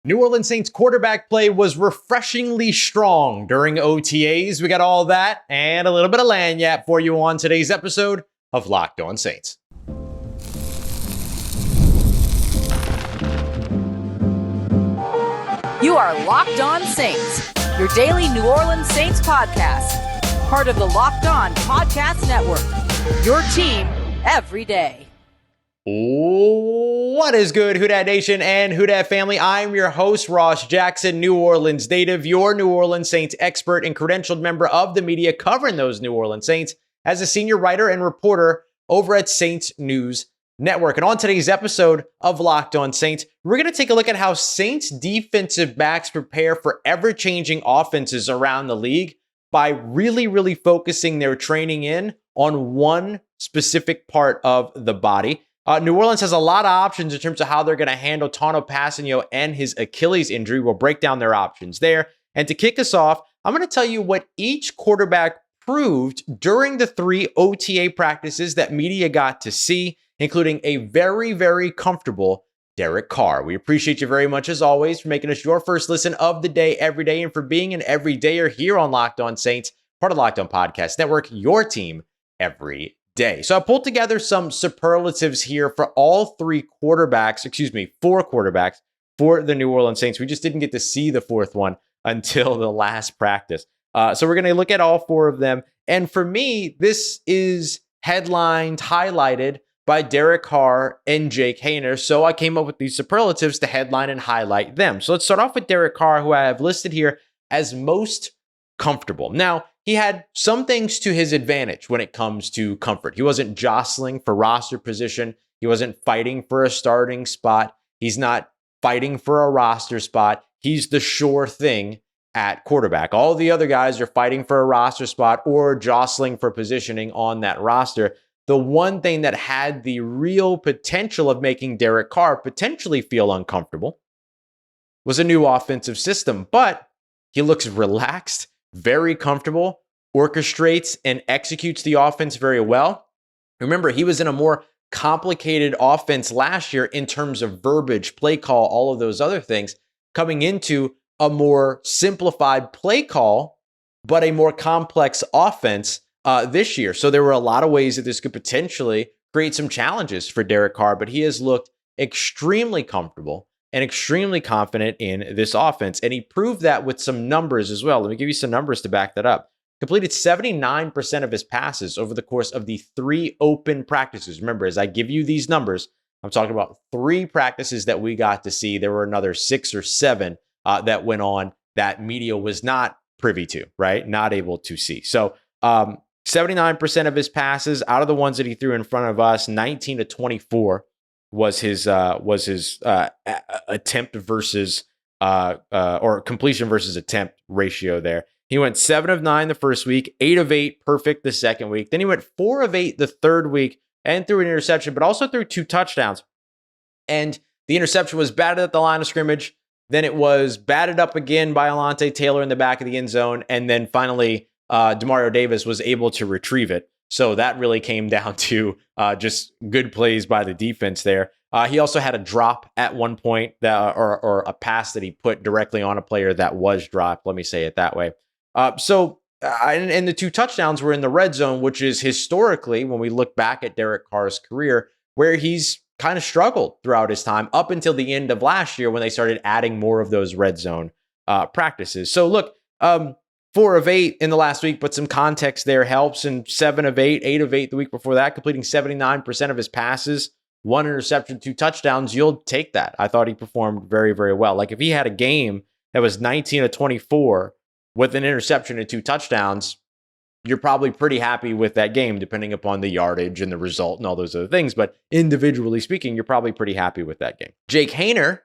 New Orleans Saints quarterback play was refreshingly strong during OTAs. We got all that and a little bit of lagniappe for you on today's episode of Locked On Saints. You are Locked On Saints, your daily New Orleans Saints podcast, part of the Locked On Podcast Network, your team every day. What is good, Who Dat Nation and Who Dat family? I'm your host, Ross Jackson, New Orleans native, your New Orleans Saints expert and credentialed member of the media covering those New Orleans Saints as a senior writer and reporter over at Saints News Network. And on today's episode of Locked On Saints, we're going to take a look at how Saints defensive backs prepare for ever-changing offenses around the league by really focusing their training in on one specific part of the body. New Orleans has a lot of options in terms of how they're going to handle Kpassagnon and his Achilles injury. We'll break down their options there. And to kick us off, I'm going to tell you what each quarterback proved during the 3 OTA practices that media got to see, including a very comfortable Derek Carr. We appreciate you very much, as always, for making us your first listen of the day every day and for being an everydayer here on Locked On Saints, part of Locked On Podcast Network, your team every day. So I pulled together some superlatives here for all 4 quarterbacks for the New Orleans Saints. We just didn't get to see the 4th one until the last practice. So we're going to look at all 4 of them. And for me, this is headlined, highlighted by Derek Carr and Jake Haener. So I came up with these superlatives to headline and highlight them. So let's start off with Derek Carr, who I have listed here as most comfortable. Now, he had some things to his advantage when it comes to comfort. He wasn't jostling for roster position. He wasn't fighting for a starting spot. He's not fighting for a roster spot. He's the sure thing at quarterback. All the other guys are fighting for a roster spot or jostling for positioning on that roster. The one thing that had the real potential of making Derek Carr potentially feel uncomfortable was a new offensive system, but he looks relaxed, very comfortable, orchestrates and executes the offense very well. Remember, he was in a more complicated offense last year in terms of verbiage, play call, all of those other things, coming into a more simplified play call, but a more complex offense this year. So there were a lot of ways that this could potentially create some challenges for Derek Carr, but he has looked extremely comfortable and extremely confident in this offense. And he proved that with some numbers as well. Let me give you some numbers to back that up. Completed 79% of his passes over the course of the 3 open practices. Remember, as I give you these numbers, I'm talking about 3 practices that we got to see. There were another 6 or 7 that went on that media was not privy to, right? Not able to see. So 79% of his passes out of the ones that he threw in front of us, 19 to 24 was his attempt versus or completion versus attempt ratio there. He went 7 of 9 the first week, 8 of 8 perfect the second week. Then he went 4 of 8 the third week and threw an interception, but also threw 2 touchdowns. And the interception was batted at the line of scrimmage. Then it was batted up again by Alontae Taylor in the back of the end zone. And then finally, Demario Davis was able to retrieve it. So that really came down to just good plays by the defense there. He also had a drop at one point or a pass that he put directly on a player that was dropped. Let me say it that way. And the 2 touchdowns were in the red zone, which is historically, when we look back at Derek Carr's career, where he's kind of struggled throughout his time up until the end of last year when they started adding more of those red zone practices. So look, 4 of 8 in the last week, but some context there helps. And 7 of 8, 8 of 8 the week before that, completing 79% of his passes, 1 interception, 2 touchdowns. You'll take that. I thought he performed very well. Like if he had a game that was 19 of 24 with an interception and 2 touchdowns, you're probably pretty happy with that game, depending upon the yardage and the result and all those other things. But individually speaking, you're probably pretty happy with that game. Jake Haener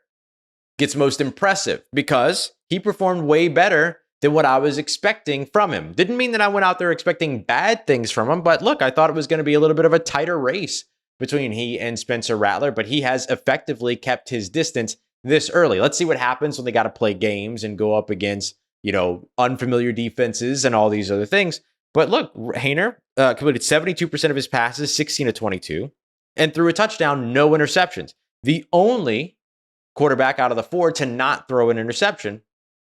gets most impressive because he performed way better than what I was expecting from him. Didn't mean that I went out there expecting bad things from him, but look, I thought it was going to be a little bit of a tighter race between he and Spencer Rattler, but he has effectively kept his distance this early. Let's see what happens when they got to play games and go up against, unfamiliar defenses and all these other things. But look, Haener completed 72% of his passes, 16 to 22, and threw a touchdown, no interceptions. The only quarterback out of the 4 to not throw an interception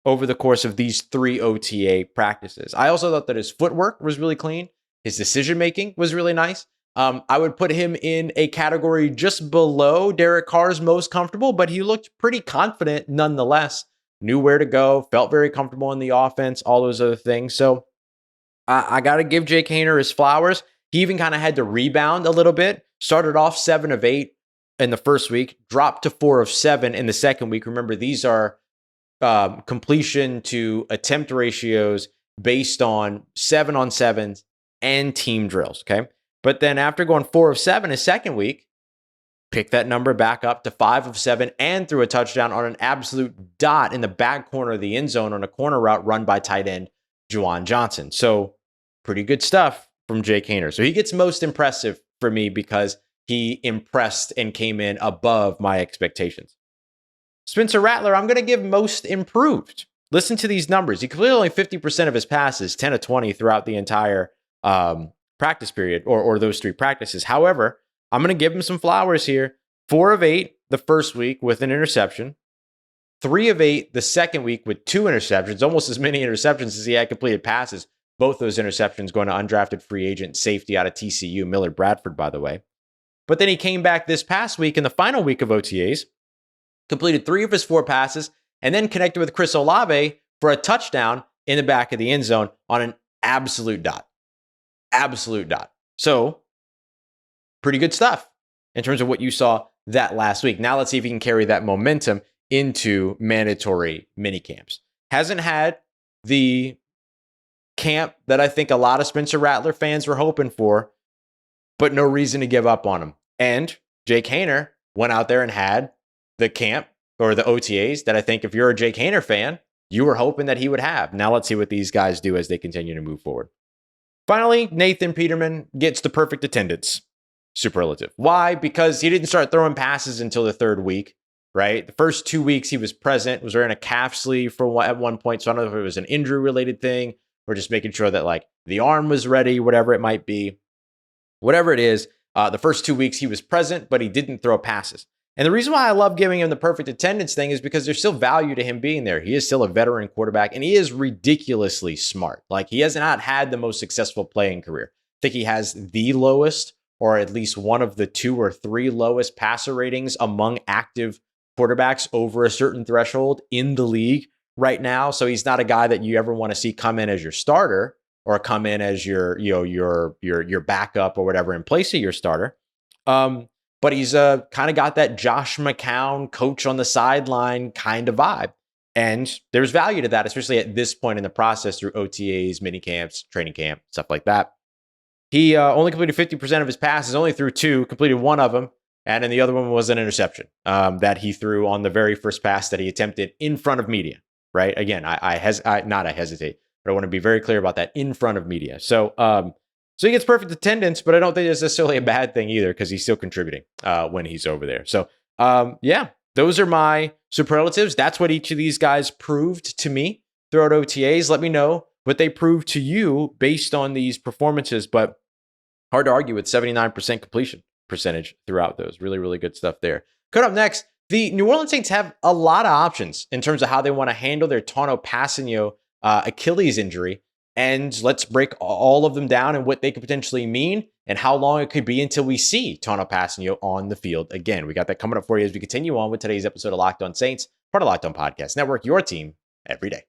over the course of these 3 OTA practices. I also thought that his footwork was really clean. His decision-making was really nice. I would put him in a category just below Derek Carr's most comfortable, but he looked pretty confident nonetheless. Knew where to go, felt very comfortable in the offense, all those other things. So I got to give Jake Haener his flowers. He even kind of had to rebound a little bit. Started off 7 of 8 in the first week, dropped to 4 of 7 in the second week. Remember, these are completion to attempt ratios based on 7-on-7s and team drills, okay? But then after going 4 of 7 his second week, picked that number back up to 5 of 7 and threw a touchdown on an absolute dot in the back corner of the end zone on a corner route run by tight end Juwan Johnson. So pretty good stuff from Jake Haener. So he gets most impressive for me because he impressed and came in above my expectations. Spencer Rattler, I'm going to give most improved. Listen to these numbers. He completed only 50% of his passes, 10 of 20 throughout the entire practice period or those 3 practices. However, I'm going to give him some flowers here. 4 of 8 the first week with an interception. 3 of 8 the second week with 2 interceptions, almost as many interceptions as he had completed passes. Both those interceptions going to undrafted free agent safety out of TCU, Millard Bradford, by the way. But then he came back this past week in the final week of OTAs, completed 3 of his 4 passes, and then connected with Chris Olave for a touchdown in the back of the end zone on an absolute dot. Absolute dot. So, pretty good stuff in terms of what you saw that last week. Now let's see if he can carry that momentum into mandatory mini camps. Hasn't had the camp that I think a lot of Spencer Rattler fans were hoping for, but no reason to give up on him. And Jake Haener went out there and had the camp or the OTAs that I think if you're a Jake Haener fan, you were hoping that he would have. Now let's see what these guys do as they continue to move forward. Finally, Nathan Peterman gets the perfect attendance superlative. Why? Because he didn't start throwing passes until the 3rd week, right? The first 2 weeks he was present, was wearing a calf sleeve at one point. So I don't know if it was an injury related thing or just making sure that like the arm was ready, whatever it might be. Whatever it is, the first 2 weeks he was present, but he didn't throw passes. And the reason why I love giving him the perfect attendance thing is because there's still value to him being there. He is still a veteran quarterback, and he is ridiculously smart. Like, he has not had the most successful playing career. I think he has the lowest, or at least one of the 2 or 3 lowest passer ratings among active quarterbacks over a certain threshold in the league right now. So he's not a guy that you ever want to see come in as your starter or come in as your backup or whatever in place of your starter. But he's kind of got that Josh McCown coach on the sideline kind of vibe. And there's value to that, especially at this point in the process through OTAs, mini camps, training camp, stuff like that. He only completed 50% of his passes, only threw 2, completed 1 of them. And then the other one was an interception that he threw on the very first pass that he attempted in front of media, right? Again, I hesitate, but I want to be very clear about that, in front of media. So he gets perfect attendance, but I don't think it's necessarily a bad thing either because he's still contributing when he's over there. So yeah, those are my superlatives. That's what each of these guys proved to me throughout OTAs. Let me know what they proved to you based on these performances, but hard to argue with 79% completion percentage throughout those. Really, really good stuff there. Coming up next, the New Orleans Saints have a lot of options in terms of how they want to handle their Tanoh Kpassagnon Achilles injury. And let's break all of them down and what they could potentially mean and how long it could be until we see Tanoh Kpassagnon on the field again. We got that coming up for you as we continue on with today's episode of Locked On Saints, part of Locked On Podcast Network, your team every day.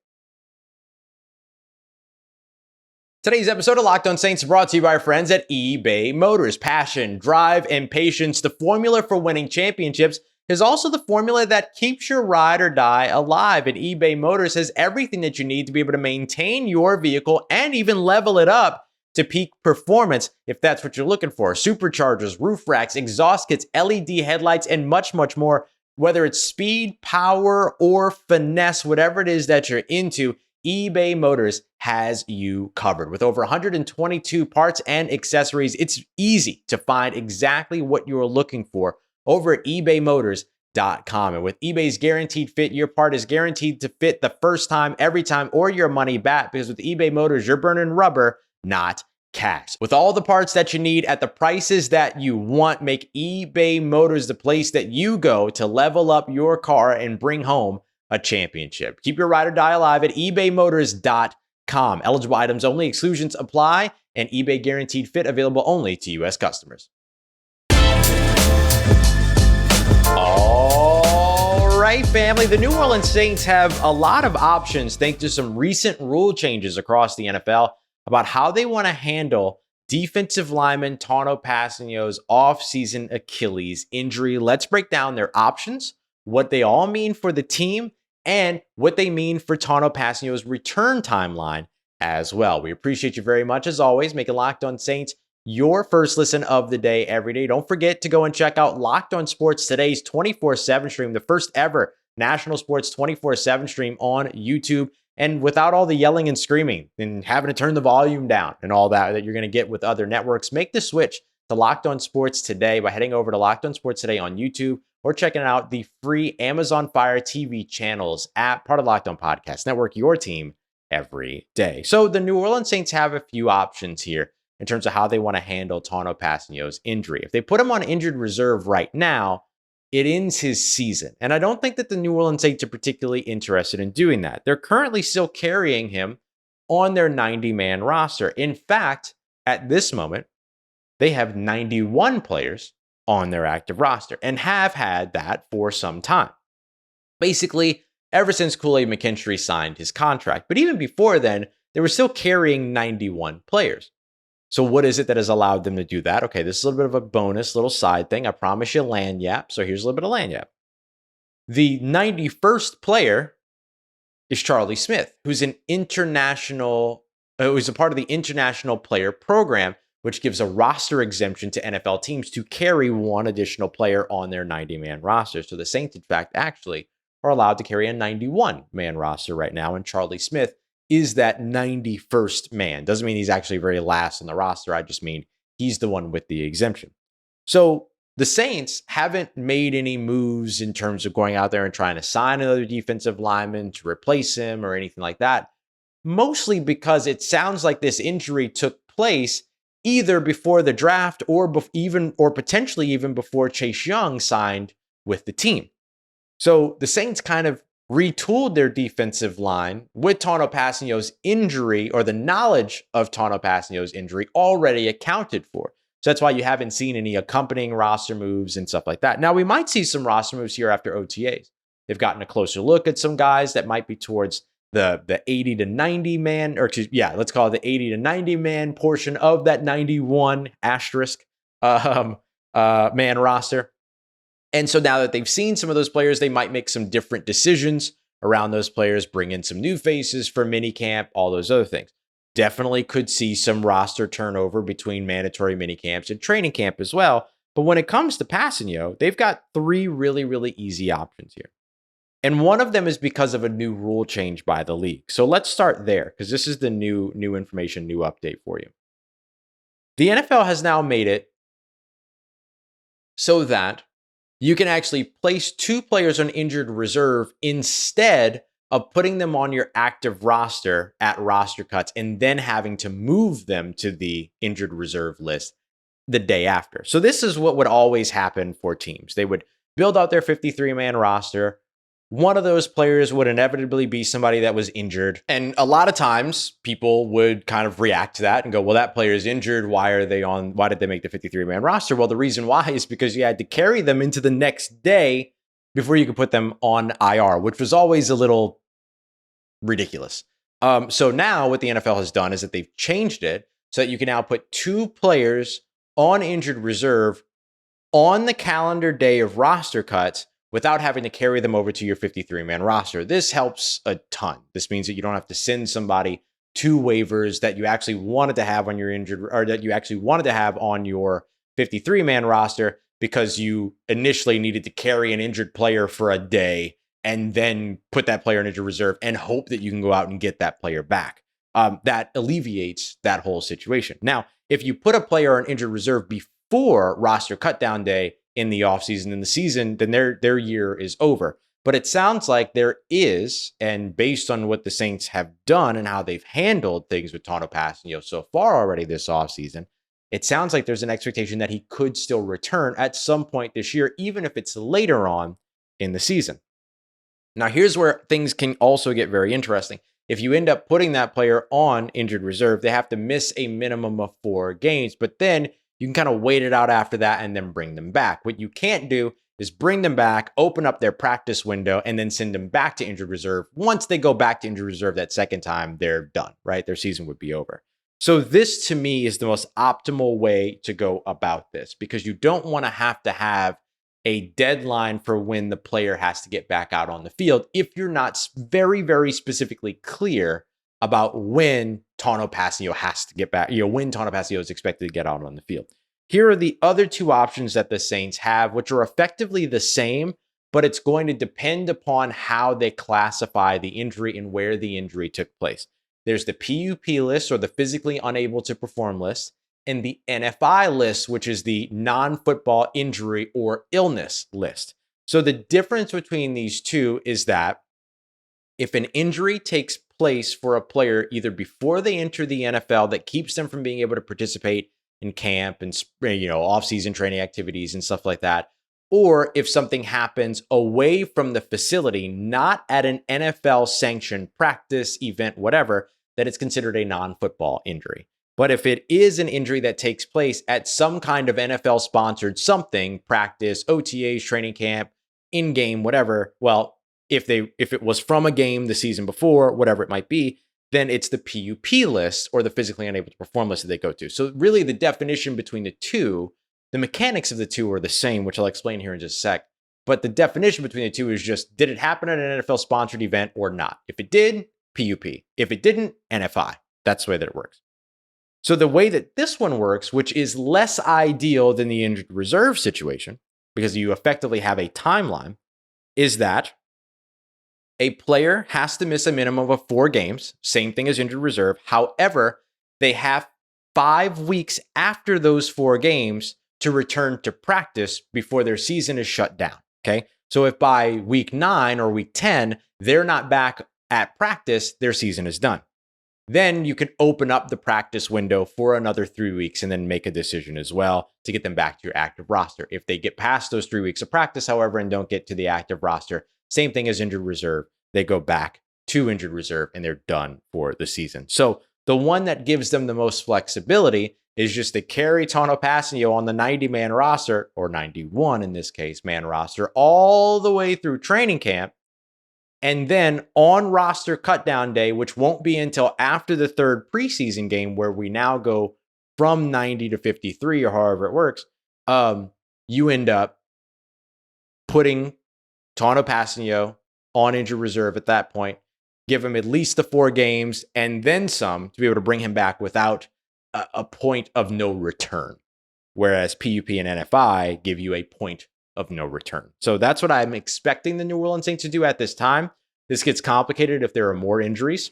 Today's episode of Locked On Saints is brought to you by our friends at eBay Motors. Passion, drive, and patience, the formula for winning championships, is also the formula that keeps your ride or die alive. And eBay Motors has everything that you need to be able to maintain your vehicle and even level it up to peak performance if that's what you're looking for. Superchargers, roof racks, exhaust kits, LED headlights, and much, much more. Whether it's speed, power, or finesse, whatever it is that you're into, eBay Motors has you covered. With over 122 parts and accessories, it's easy to find exactly what you're looking for over at ebaymotors.com. And with eBay's guaranteed fit, your part is guaranteed to fit the first time, every time, or your money back. Because with eBay Motors, you're burning rubber, not cash. With all the parts that you need at the prices that you want, make eBay Motors the place that you go to level up your car and bring home a championship. Keep your ride or die alive at ebaymotors.com. Eligible items only, exclusions apply, and eBay guaranteed fit available only to U.S. customers. All right, family. The New Orleans Saints have a lot of options thanks to some recent rule changes across the NFL about how they want to handle defensive lineman Tanoh Kpassagno's offseason Achilles injury. Let's break down their options, what they all mean for the team, and what they mean for Tanoh Kpassagno's return timeline as well. We appreciate you very much, as always. Make it Locked On Saints your first listen of the day every day. Don't forget to go and check out Locked On Sports Today's 24/7 stream, the first ever national sports 24/7 stream on YouTube. And without all the yelling and screaming and having to turn the volume down and all that you're going to get with other networks, make the switch to Locked On Sports Today by heading over to Locked On Sports Today on YouTube or checking out the free Amazon Fire TV channels app, part of Locked On Podcast Network, your team every day. So the New Orleans Saints have a few options here in terms of how they want to handle Tanoh Kpassagno's injury. If they put him on injured reserve right now, it ends his season. And I don't think that the New Orleans Saints are particularly interested in doing that. They're currently still carrying him on their 90-man roster. In fact, at this moment, they have 91 players on their active roster and have had that for some time. Basically, ever since Kool-Aid McKinstry signed his contract. But even before then, they were still carrying 91 players. So what is it that has allowed them to do that? Okay, this is a little bit of a bonus, little side thing. I promise you lanyap. So here's a little bit of lanyap. The 91st player is Charlie Smith, who's an international, who's a part of the international player program, which gives a roster exemption to NFL teams to carry one additional player on their 90-man roster. So the Saints, in fact, actually are allowed to carry a 91-man roster right now, and Charlie Smith is that 91st man. Doesn't mean he's actually very last on the roster. I just mean he's the one with the exemption. So the Saints haven't made any moves in terms of going out there and trying to sign another defensive lineman to replace him or anything like that, mostly because it sounds like this injury took place either before the draft or potentially even before Chase Young signed with the team. So the Saints kind of retooled their defensive line with Tanoh Kpassagno's injury, or the knowledge of Tanoh Kpassagno's injury already accounted for. So that's why you haven't seen any accompanying roster moves and stuff like that. Now, we might see some roster moves here after OTAs. They've gotten a closer look at some guys that might be towards the 80 to 90 man, or let's call it the 80 to 90 man portion of that 91 asterisk man roster. And so now that they've seen some of those players, they might make some different decisions around those players, bring in some new faces for minicamp, all those other things. Definitely could see some roster turnover between mandatory minicamps and training camp as well. But when it comes to Kpassagnon, they've got three really, really easy options here. And one of them is because of a new rule change by the league. So let's start there, because this is the new information, new update for you. The NFL has now made it so that you can actually place two players on injured reserve instead of putting them on your active roster at roster cuts and then having to move them to the injured reserve list the day after. So this is what would always happen for teams. They would build out their 53-man roster. One of those players would inevitably be somebody that was injured. And a lot of times people would kind of react to that and go, well, that player is injured. Why did they make the 53-man roster? Well, the reason why is because you had to carry them into the next day before you could put them on IR, which was always a little ridiculous. So now what the NFL has done is that they've changed it so that you can now put two players on injured reserve on the calendar day of roster cuts without having to carry them over to your 53-man roster. This helps a ton. This means that you don't have to send somebody to waivers that you actually wanted to have on your injured, or that you actually wanted to have on your 53-man roster because you initially needed to carry an injured player for a day and then put that player in injured reserve and hope that you can go out and get that player back. That alleviates that whole situation. Now, if you put a player on injured reserve before roster cutdown day in the offseason, in the season, then their year is over. But it sounds like there is, and based on what the Saints have done and how they've handled things with Kpassagnon so far already this offseason, it sounds like there's an expectation that he could still return at some point this year, even if it's later on in the season. Now, here's where things can also get very interesting. If you end up putting that player on injured reserve, they have to miss a minimum of 4 games, but then you can kind of wait it out after that and then bring them back. What you can't do is bring them back, open up their practice window, and then send them back to injured reserve. Once they go back to injured reserve that second time, they're done, right? Their season would be over. So this, to me, is the most optimal way to go about this, because you don't want to have a deadline for when the player has to get back out on the field if you're not very, very specifically clear about when Kpassagnon has to get back, when Kpassagnon is expected to get out on the field. Here are the other 2 options that the Saints have, which are effectively the same, but it's going to depend upon how they classify the injury and where the injury took place. There's the PUP list, or the physically unable to perform list, and the NFI list, which is the non-football injury or illness list. So the difference between these two is that if an injury takes place for a player either before they enter the NFL that keeps them from being able to participate in camp and off-season training activities and stuff like that, or if something happens away from the facility, not at an NFL-sanctioned practice, event, whatever, that it's considered a non-football injury. But if it is an injury that takes place at some kind of NFL-sponsored something, practice, OTAs, training camp, in-game, whatever, well, if it was from a game the season before, whatever it might be, then it's the PUP list, or the physically unable to perform list, that they go to. So really the definition between the two, the mechanics of the two are the same, which I'll explain here in just a sec. But the definition between the two is just, did it happen at an NFL-sponsored event or not? If it did, PUP. If it didn't, NFI. That's the way that it works. So the way that this one works, which is less ideal than the injured reserve situation, because you effectively have a timeline, is that a player has to miss a minimum of 4 games, same thing as injured reserve. However, they have 5 weeks after those 4 games to return to practice before their season is shut down. Okay. So if by week 9 or week 10, they're not back at practice, their season is done. Then you can open up the practice window for another 3 weeks and then make a decision as well to get them back to your active roster. If they get past those 3 weeks of practice, however, and don't get to the active roster, same thing as injured reserve. They go back to injured reserve and they're done for the season. So the one that gives them the most flexibility is just to carry Kpassagnon on the 90-man roster, or 91 in this case, man roster, all the way through training camp. And then on roster cutdown day, which won't be until after the 3rd preseason game, where we now go from 90 to 53 or however it works, you end up putting Kpassagnon on injured reserve at that point, give him at least the 4 games and then some to be able to bring him back without a point of no return. Whereas PUP and NFI give you a point of no return. So that's what I'm expecting the New Orleans Saints to do at this time. This gets complicated if there are more injuries.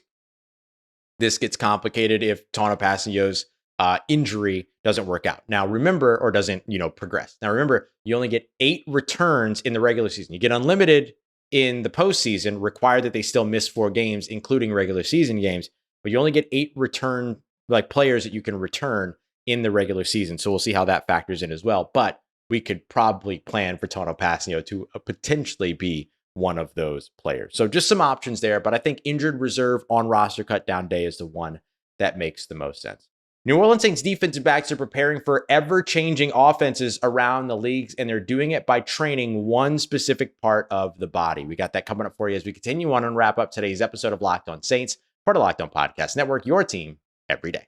This gets complicated if Kpassagnon's injury doesn't work out. Now remember, or doesn't, progress. Now remember, you only get 8 returns in the regular season. You get unlimited in the postseason, required that they still miss 4 games, including regular season games, but you only get 8 return players that you can return in the regular season. So we'll see how that factors in as well. But we could probably plan for Kpassagnon to potentially be one of those players. So just some options there, but I think injured reserve on roster cut down day is the one that makes the most sense. New Orleans Saints defensive backs are preparing for ever-changing offenses around the leagues, and they're doing it by training one specific part of the body. We got that coming up for you as we continue on and wrap up today's episode of Locked On Saints, part of Locked On Podcast Network, your team every day.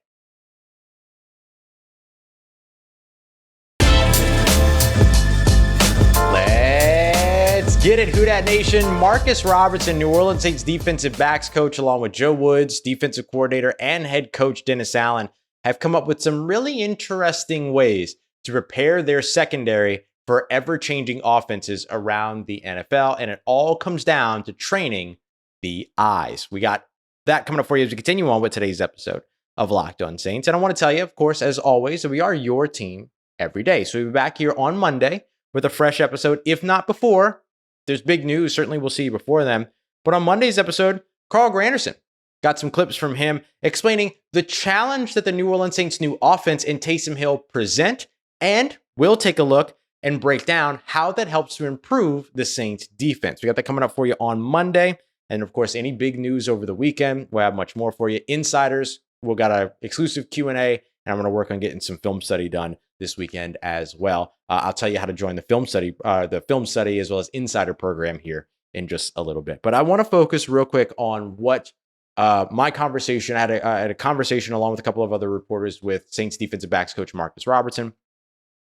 Let's get it, Who Dat Nation. Marcus Robertson, New Orleans Saints defensive backs coach, along with Joe Woods, defensive coordinator, and head coach Dennis Allen, have come up with some really interesting ways to prepare their secondary for ever-changing offenses around the NFL, and it all comes down to training the eyes. We got that coming up for you as we continue on with today's episode of Locked On Saints. And I want to tell you, of course, as always, that we are your team every day. So we'll be back here on Monday with a fresh episode, if not before, there's big news. Certainly we'll see before then. But on Monday's episode, Carl Granderson got some clips from him explaining the challenge that the New Orleans Saints' new offense and Taysom Hill present. And we'll take a look and break down how that helps to improve the Saints' defense. We got that coming up for you on Monday. And of course, any big news over the weekend, we'll have much more for you. Insiders, we'll got an exclusive Q&A, and I'm going to work on getting some film study done this weekend as well. I'll tell you how to join the film study as well as insider program here in just a little bit. But I want to focus real quick on what my conversation, I had a conversation along with a couple of other reporters with Saints defensive backs coach Marcus Robertson.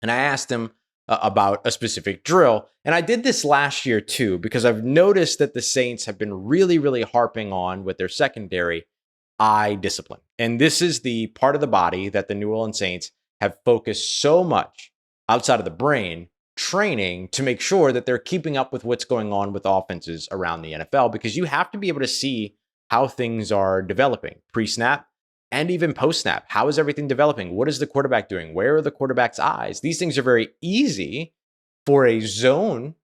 And I asked him about a specific drill. And I did this last year too, because I've noticed that the Saints have been really, really harping on with their secondary eye discipline. And this is the part of the body that the New Orleans Saints have focused so much outside of the brain training to make sure that they're keeping up with what's going on with offenses around the NFL, because you have to be able to see how things are developing pre-snap and even post-snap. How is everything developing? What is the quarterback doing? Where are the quarterback's eyes? These things are very easy for a zone-heavy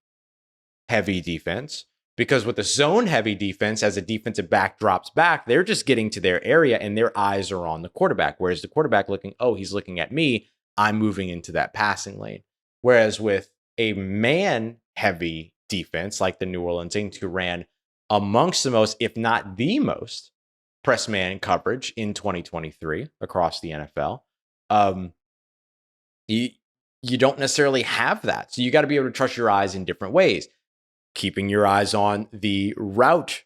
defense, because with a zone-heavy defense, as a defensive back drops back, they're just getting to their area and their eyes are on the quarterback. Whereas the quarterback looking, oh, he's looking at me, I'm moving into that passing lane. Whereas with a man-heavy defense like the New Orleans Saints, who ran amongst the most, if not the most, press man coverage in 2023 across the NFL, you don't necessarily have that. So you got to be able to trust your eyes in different ways, keeping your eyes on the route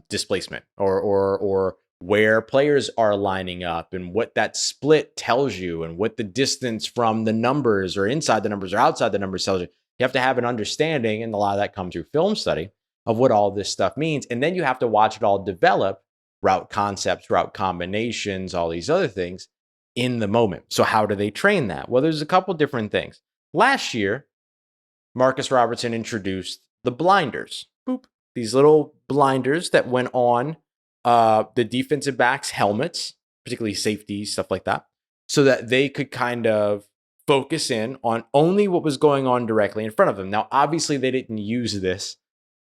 displacement or where players are lining up and what that split tells you and what the distance from the numbers or inside the numbers or outside the numbers tells you. You have to have an understanding, and a lot of that comes through film study, of what all this stuff means. And then you have to watch it all develop, route concepts, route combinations, all these other things in the moment. So how do they train that? Well, there's a couple different things. Last year, Marcus Robertson introduced the blinders. Boop. These little blinders that went on the defensive backs' helmets, particularly safety, stuff like that, so that they could kind of focus in on only what was going on directly in front of them. Now, obviously, they didn't use this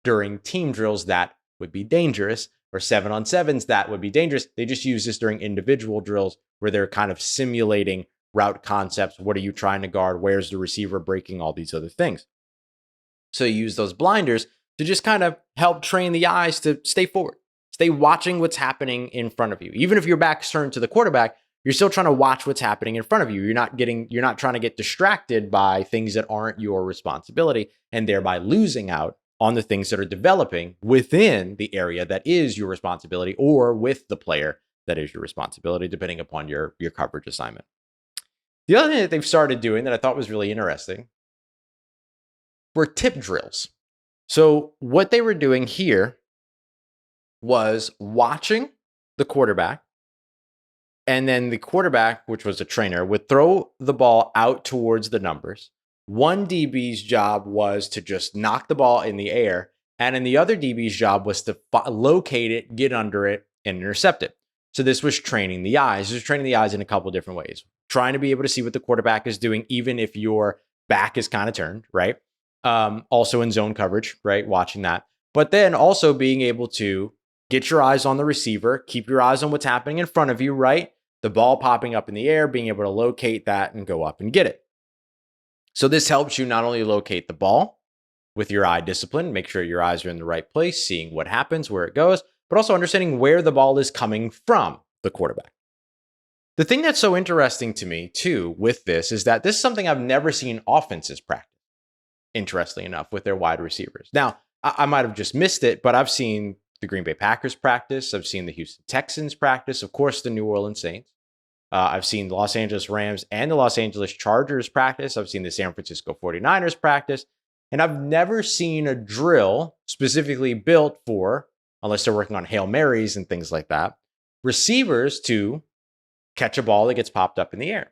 during team drills. That would be dangerous, or 7-on-7s, that would be dangerous. They just use this during individual drills where they're kind of simulating route concepts. What are you trying to guard? Where's the receiver breaking? All these other things. So you use those blinders to just kind of help train the eyes to stay forward, stay watching what's happening in front of you. Even if your back's turned to the quarterback, you're still trying to watch what's happening in front of you. You're not trying to get distracted by things that aren't your responsibility, and thereby losing out on the things that are developing within the area that is your responsibility, or with the player that is your responsibility, depending upon your coverage assignment. The other thing that they've started doing that I thought was really interesting were tip drills. So what they were doing here was watching the quarterback, and then the quarterback, which was a trainer, would throw the ball out towards the numbers. One DB's job was to just knock the ball in the air, and then the other DB's job was to locate it, get under it, and intercept it. So this was training the eyes. This was training the eyes in a couple of different ways. Trying to be able to see what the quarterback is doing, even if your back is kind of turned, right? Also in zone coverage, right? Watching that. But then also being able to get your eyes on the receiver, keep your eyes on what's happening in front of you, right? The ball popping up in the air, being able to locate that and go up and get it. So this helps you not only locate the ball with your eye discipline, make sure your eyes are in the right place, seeing what happens, where it goes, but also understanding where the ball is coming from the quarterback. The thing that's so interesting to me, too, with this is that this is something I've never seen offenses practice, interestingly enough, with their wide receivers. Now, I might have just missed it, but I've seen the Green Bay Packers practice. I've seen the Houston Texans practice. Of course, the New Orleans Saints. I've seen the Los Angeles Rams and the Los Angeles Chargers practice. I've seen the San Francisco 49ers practice. And I've never seen a drill specifically built for, unless they're working on Hail Marys and things like that, receivers to catch a ball that gets popped up in the air.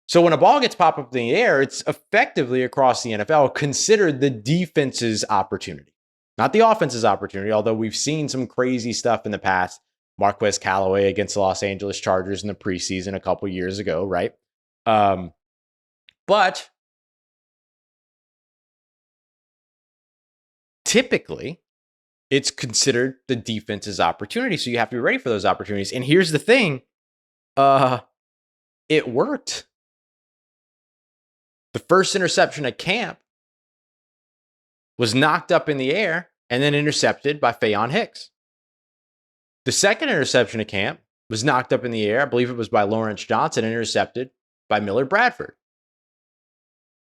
So when a ball gets popped up in the air, it's effectively across the NFL considered the defense's opportunity, not the offense's opportunity, although we've seen some crazy stuff in the past. Marquez Callaway against the Los Angeles Chargers in the preseason a couple years ago, right? But typically it's considered the defense's opportunity. So you have to be ready for those opportunities. And here's the thing. It worked. The first interception at camp was knocked up in the air and then intercepted by Faion Hicks. The second interception at camp was knocked up in the air. I believe it was by Lawrence Johnson, intercepted by Millard Bradford.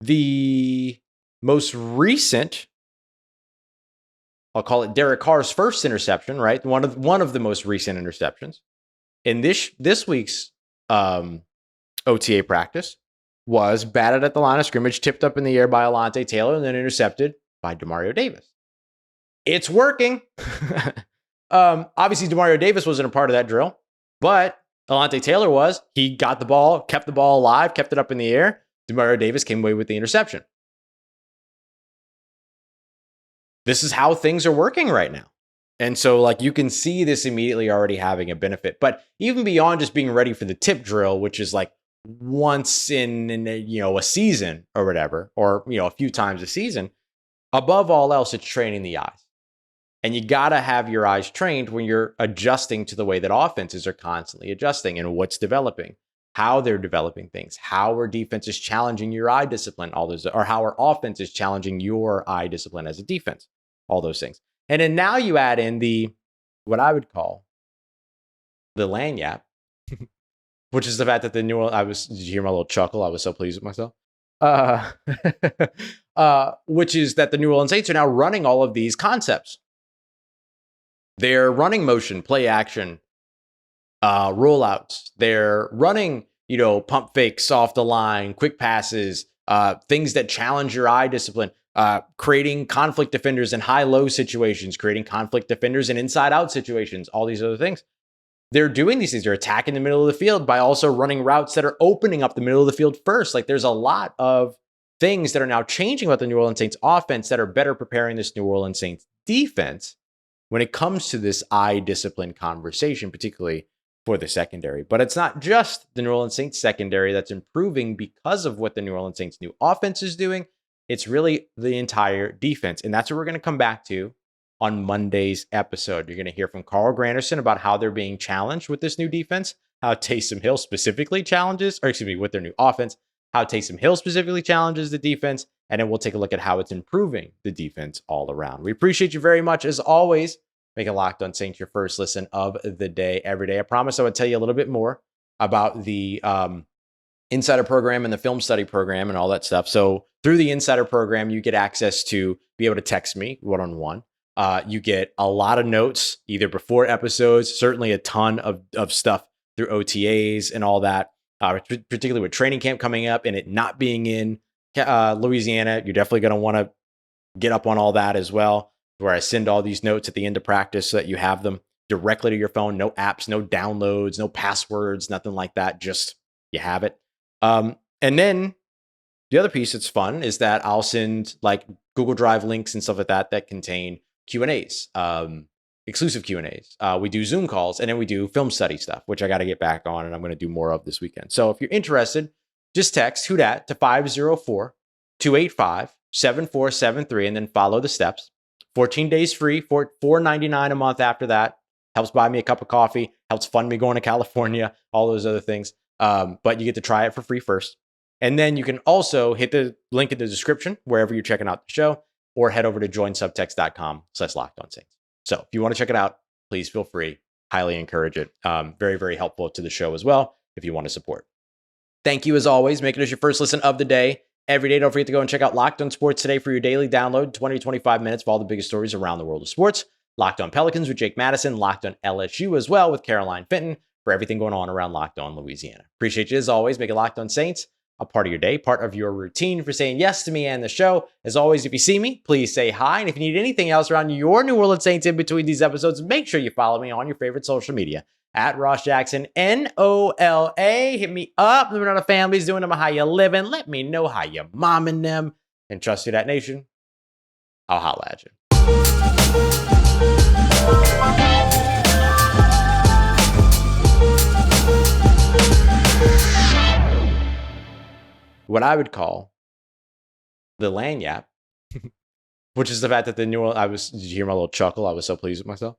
The most recent, I'll call it Derek Carr's first interception, right? One of the most recent interceptions in this week's OTA practice was batted at the line of scrimmage, tipped up in the air by Alontae Taylor, and then intercepted by Demario Davis. It's working. Obviously, Demario Davis wasn't a part of that drill, but Alontae Taylor was. He got the ball, kept the ball alive, kept it up in the air. Demario Davis came away with the interception. This is how things are working right now. And so, like, you can see this immediately already having a benefit. But even beyond just being ready for the tip drill, which is like once in a season or whatever, or, a few times a season, above all else, it's training the eyes. And you got to have your eyes trained when you're adjusting to the way that offenses are constantly adjusting and what's developing, how they're developing things, how our defense is challenging your eye discipline, all those, or how our offense is challenging your eye discipline as a defense, all those things. And then now you add in what I would call the lanyap, which is the fact that did you hear my little chuckle? I was so pleased with myself. Which is that the New Orleans Saints are now running all of these concepts. They're running motion, play action, rollouts. They're running, pump fakes off the line, quick passes, things that challenge your eye discipline, creating conflict defenders in high-low situations, creating conflict defenders in inside-out situations, all these other things. They're doing these things. They're attacking the middle of the field by also running routes that are opening up the middle of the field first. Like, there's a lot of things that are now changing about the New Orleans Saints offense that are better preparing this New Orleans Saints defense when it comes to this eye discipline conversation, particularly for the secondary. But it's not just the New Orleans Saints secondary that's improving because of what the New Orleans Saints new offense is doing. It's really the entire defense. And that's what we're going to come back to on Monday's episode. You're going to hear from Carl Granderson about how they're being challenged with this new defense, how Taysom Hill specifically with their new offense, how Taysom Hill specifically challenges the defense, and then we'll take a look at how it's improving the defense all around. We appreciate you very much. As always, make a Locked On Saints your first listen of the day every day. I promise I would tell you a little bit more about the Insider program and the film study program and all that stuff. So through the Insider program, you get access to be able to text me one-on-one. You get a lot of notes either before episodes, certainly a ton of stuff through OTAs and all that, particularly with training camp coming up and it not being in Louisiana. You're definitely going to want to get up on all that as well, where I send all these notes at the end of practice so that you have them directly to your phone. No apps, no downloads, no passwords, nothing like that. Just you have it. And then the other piece that's fun is that I'll send like Google Drive links and stuff like that contain Q&As, exclusive Q&As. We do Zoom calls and then we do film study stuff, which I got to get back on and I'm going to do more of this weekend. So if you're interested, just text Who Dat to 504-285-7473 and then follow the steps. 14 days free, $4.99 a month after that. Helps buy me a cup of coffee, helps fund me going to California, all those other things. But you get to try it for free first. And then you can also hit the link in the description wherever you're checking out the show, or head over to joinsubtext.com/LockedOnSaints. So if you want to check it out, please feel free. Highly encourage it. Very, very helpful to the show as well if you want to support. Thank you as always. Make it as your first listen of the day. Every day, don't forget to go and check out Locked On Sports Today for your daily download, 20 to 25 minutes of all the biggest stories around the world of sports. Locked On Pelicans with Jake Madison, Locked On LSU as well with Caroline Fenton for everything going on around Locked On Louisiana. Appreciate you as always. Make it Locked On Saints a part of your day, part of your routine for saying yes to me and the show. As always, if you see me, please say hi. And if you need anything else around your New Orleans Saints in between these episodes, make sure you follow me on your favorite social media at Ross Jackson, NOLA. Hit me up. Let me know how the family's doing them, how you living. Let me know how you momming them. And trust Who Dat Nation, I'll holla at you. What I would call the lanyap which is the fact that did you hear my little chuckle? I was so pleased with myself.